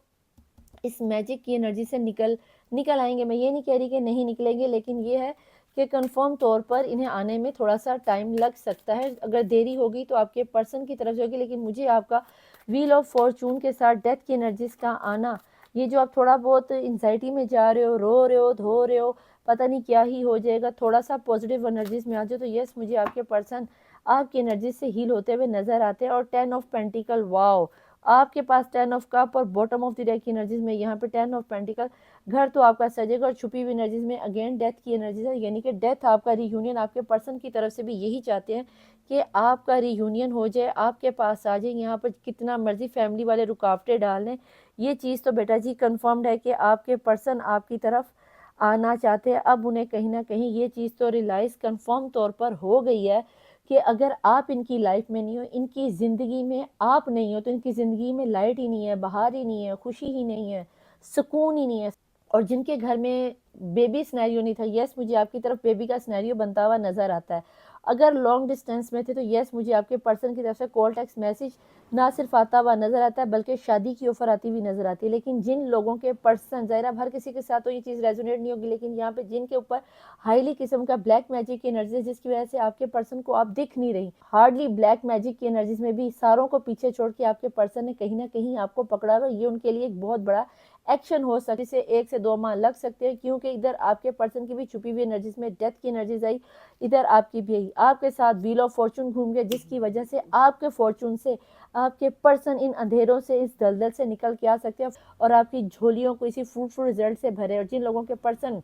इस मैजिक की एनर्जी से निकल आएंगे। मैं ये नहीं कह रही कि नहीं निकलेंगे, लेकिन ये है कि कंफर्म तौर पर इन्हें आने में थोड़ा सा टाइम लग सकता है। अगर देरी होगी तो आपके पर्सन की तरफ से होगी, लेकिन मुझे आपका व्हील ऑफ फॉर्चून के साथ डेथ की एनर्जीज का आना, ये जो आप थोड़ा बहुत एंजाइटी में जा रहे हो, रो रहे हो, धो रहे हो, पता नहीं क्या ही हो जाएगा, थोड़ा सा पॉजिटिव एनर्जीज में आ जाओ, तो यस, मुझे आपके पर्सन आपकी एनर्जी से हील होते हुए नजर आते हैं। और 10 ऑफ पेंटिकल, वाओ, आपके पास 10 ऑफ कप और बॉटम ऑफ द डेक की एनर्जीज में यहाँ पे 10 ऑफ पेंटिकल, घर तो आपका सजेगा, और छुपी हुई एनर्जीज में अगेन डेथ की एनर्जीज है, यानी कि डेथ, आपका रीयूनियन आपके पर्सन की तरफ से भी यही चाहते हैं कि आपका रीयूनियन हो जाए, आपके पास आ जाए। यहाँ पर कितना मर्जी फैमिली वाले रुकावटें डाल लें, ये चीज़ तो बेटा जी कन्फर्म्ड है कि आपके पर्सन आपकी तरफ आना चाहते हैं। अब उन्हें कहीं ना कहीं ये चीज़ तो रियलाइज़ कन्फर्म तौर पर हो गई है कि अगर आप इनकी लाइफ में नहीं हो, इनकी ज़िंदगी में आप नहीं हो, तो इनकी ज़िंदगी में लाइट ही नहीं है, बहार ही नहीं है, खुशी ही नहीं है, सुकून ही नहीं है। और जिनके घर में बेबी सिनेरियो नहीं था, यस, मुझे आपकी तरफ बेबी का सिनेरियो बनता हुआ नज़र आता है। अगर लॉन्ग डिस्टेंस में थे तो यस, मुझे आपके पर्सन की तरफ से कॉल टेक्स्ट मैसेज ना सिर्फ आता हुआ नज़र आता है, बल्कि शादी की ऑफर आती हुई नज़र आती है। लेकिन जिन लोगों के पर्सन, ज़ाहिर हर किसी के साथ तो ये चीज़ रेजोनेट नहीं होगी, लेकिन यहाँ पे जिनके ऊपर हाईली किस्म का ब्लैक मैजिक की एनर्जी, जिसकी वजह से आपके पर्सन को आप दिख नहीं रही, हार्डली ब्लैक मैजिक की एनर्जीज में भी सारों को पीछे छोड़ के आपके पर्सन ने कहीं ना कहीं आपको पकड़ा हुआ, ये उनके लिए एक बहुत बड़ा एक्शन हो सकती है। 1 से 2 माह लग सकते हैं, क्योंकि इधर आपके पर्सन की भी छुपी हुई एनर्जीज में डेथ की एनर्जीज आई, इधर आपकी भी आई, आपके साथ व्हील ऑफ फॉर्चून घूम गया, जिसकी वजह से आपके फॉर्चून से आपके पर्सन इन अंधेरों से, इस दलदल से निकल के आ सकते हैं और आपकी झोलियों को इसी फ्रूटफुल रिजल्ट से भरे। और जिन लोगों के पर्सन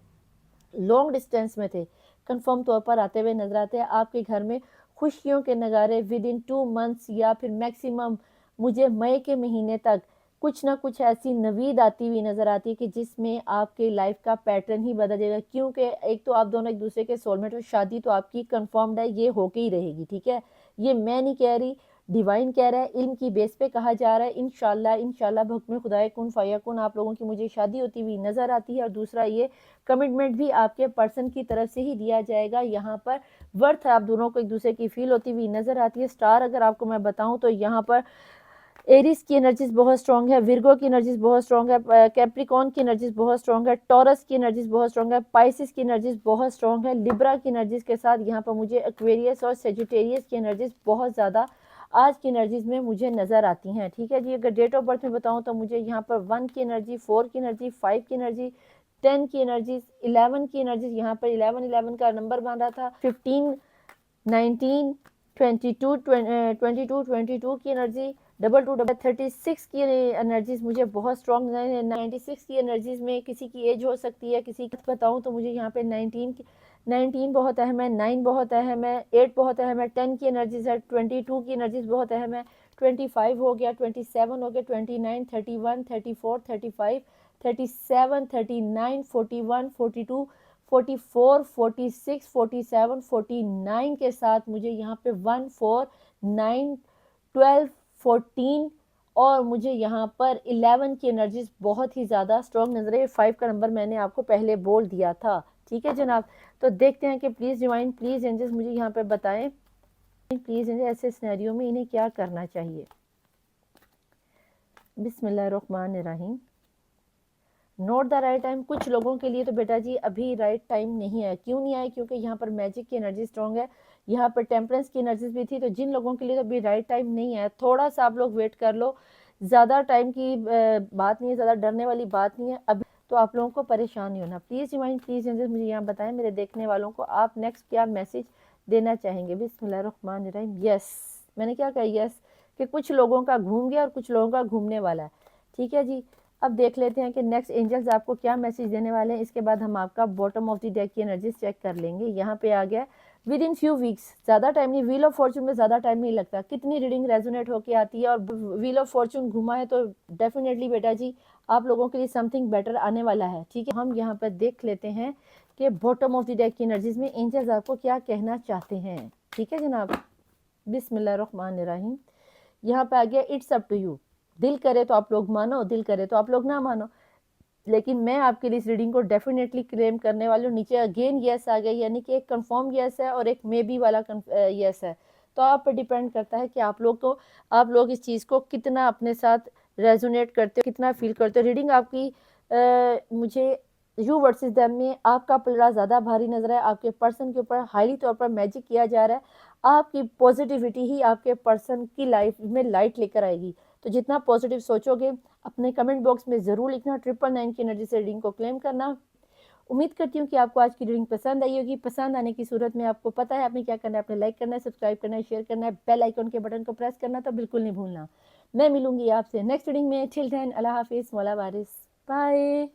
लॉन्ग डिस्टेंस में थे, कंफर्म तौर पर आते हुए नजर आते हैं। आपके घर में खुशियों के नगारे विद इन 2 मंथ्स या फिर मैक्सिमम मुझे मई के महीने तक कुछ ना कुछ ऐसी नवीद आती हुई नजर आती है कि जिसमें आपके लाइफ का पैटर्न ही बदल जाएगा। क्योंकि एक तो आप दोनों एक दूसरे के सोलमेट हो, शादी तो आपकी कंफर्म्ड है, ये होके ही रहेगी, ठीक है। ये मैं नहीं कह रही, डिवाइन कह रहा है, इल्म की बेस पे कहा जा रहा है। इंशाल्लाह इंशाल्लाह हुक्म खुदाए कुन फयाकुन आप लोगों की मुझे शादी होती हुई नजर आती है। और दूसरा ये कमिटमेंट भी आपके पर्सन की तरफ से ही दिया जाएगा। यहाँ पर वर्थ आप दोनों को एक दूसरे की फील होती हुई नजर आती है। स्टार अगर आपको मैं बताऊं तो यहाँ पर एरिस की एनर्जीज बहुत स्ट्रॉन्ग है, विर्गो की एनर्जीज बहुत स्ट्रॉन्ग है, कैप्रिकॉन की एनर्जीज बहुत स्ट्रॉन्ग है, टॉरस की एनर्जीज बहुत स्ट्रॉन्ग है, पाइसिस की एनर्जीज बहुत स्ट्रॉन्ग है, लिब्रा की एनर्जीज के साथ यहाँ पर मुझे एक्वेरियस और सेजिटेरियस की एनर्जीज बहुत ज़्यादा आज की एनर्जीज में मुझे नज़र आती हैं, ठीक है जी। अगर डेट ऑफ बर्थ में बताऊँ तो मुझे यहाँ पर 1 की एनर्जी, 4 की एनर्जी, 5 की एनर्जी, 10 की एनर्जीज, 11 की एनर्जीज, यहाँ पर 11 का नंबर बन रहा था, 15, 19, 22 की एनर्जी, 36 की एनर्जीज मुझे बहुत स्ट्रॉन्ग, 96 की एनर्जीज में किसी की एज हो सकती है, किसी की बताऊं तो मुझे यहाँ पे 19 بہت اہم ہے، 9 بہت اہم ہے، 8 بہت اہم ہے، 10 کی انرجیز ہے، 22 کی انرجیز بہت اہم ہے، 25 ہو گیا، 27 ہو گیا، 29 31 34 35 37 39 41 42 44 46 47 49 کے ساتھ مجھے یہاں پہ 1 4 9 12 14 اور مجھے یہاں پر 11 کی انرجیز بہت ہی زیادہ اسٹرانگ نظر ہے۔ 5 کا نمبر میں نے آپ کو پہلے بول دیا تھا، ٹھیک ہے جناب۔ تو دیکھتے ہیں کہ پلیز ڈیوائن پلیز اینجلز مجھے یہاں پہ بتائیں پلیز ایسے سینیریو میں انہیں کیا کرنا چاہیے۔ بسم اللہ الرحمن الرحیم۔ Not the right time. کچھ لوگوں کے لیے تو بیٹا جی ابھی رائٹ ٹائم نہیں ہے، کیوں نہیں آئے؟ کیونکہ یہاں پر میجک کی انرجی اسٹرانگ ہے، یہاں پر ٹیمپرنس کی انرجیز بھی تھی، تو جن لوگوں کے لیے تو ابھی رائٹ ٹائم نہیں ہے تھوڑا سا آپ لوگ ویٹ کر لو، زیادہ ٹائم کی بات نہیں ہے، زیادہ ڈرنے والی بات نہیں ہے ابھی، تو آپ لوگوں کو پریشان نہیں ہونا۔ پلیز ڈیوائن پلیز مجھے یہاں بتائیں میرے دیکھنے والوں کو آپ نیکسٹ کیا میسج دینا چاہیں گے۔ بسم اللہ الرحمن الرحیم۔ یس، میں نے کیا کہا؟ یس، کہ کچھ لوگوں کا گھوم گیا اور کچھ لوگوں کا گھومنے والا ہے، ٹھیک ہے جی۔ اب دیکھ لیتے ہیں کہ نیکسٹ اینجلز آپ کو کیا میسج دینے والے ہیں، اس کے بعد ہم آپ کا باٹم آف دی ڈیک کی انرجیز چیک کر لیں گے۔ یہاں پہ آ گیا ود ان فیو ویکس، زیادہ ٹائم نہیں، ویل آف فارچون میں زیادہ ٹائم نہیں لگتا۔ کتنی ریڈنگ ریزونیٹ ہو کے آتی ہے اور ویل آف فارچون گھما ہے تو ڈیفینیٹلی بیٹا جی آپ لوگوں کے لیے سم تھنگ بیٹر آنے والا ہے، ٹھیک ہے۔ ہم یہاں پہ دیکھ لیتے ہیں کہ باٹم آف دی ڈیک کی انرجیز میں اینجلز آپ کو کیا کہنا چاہتے ہیں، ٹھیک ہے جناب۔ بسم اللہ الرحمن الرحیم۔ یہاں پہ آ گیا اٹس اپ ٹو یو، دل کرے تو آپ لوگ مانو، دل کرے تو آپ لوگ نہ مانو، لیکن میں آپ کے لیے اس ریڈنگ کو ڈیفینیٹلی کلیم کرنے والی ہوں۔ نیچے اگین یس آ گیا، یعنی کہ ایک کنفرم یس ہے اور ایک مے بی والا یس ہے، تو آپ پر ڈیپینڈ کرتا ہے کہ آپ لوگ اس چیز کو کتنا اپنے ساتھ ریزونیٹ کرتے ہو، کتنا فیل کرتے ہو۔ ریڈنگ آپ کی مجھے یو ورسز دیم میں آپ کا پلڑا زیادہ بھاری نظر ہے، آپ کے پرسن کے اوپر ہائیلی طور پر میجک کیا جا رہا ہے، آپ کی پازیٹیوٹی ہی آپ کے پرسن کی لائف میں لائٹ لے کر آئے گی، تو جتنا پازیٹیو سوچو گے اپنے کمنٹ باکس میں ضرور لکھنا، 999 کی انرجی سے ریڈنگ کو کلیم کرنا۔ امید کرتی ہوں کہ آپ کو آج کی ریڈنگ پسند آئی ہوگی۔ پسند آنے کی صورت میں آپ کو پتہ ہے آپ نے کیا کرنا ہے، آپ نے لائک کرنا ہے، سبسکرائب کرنا ہے، شیئر کرنا ہے، بیل آئیکن کے بٹن کو پریس کرنا تو بالکل نہیں بھولنا۔ میں ملوں گی آپ سے نیکسٹ ریڈنگ میں، ٹل دین اللہ حافظ، مولا وارث، بائے۔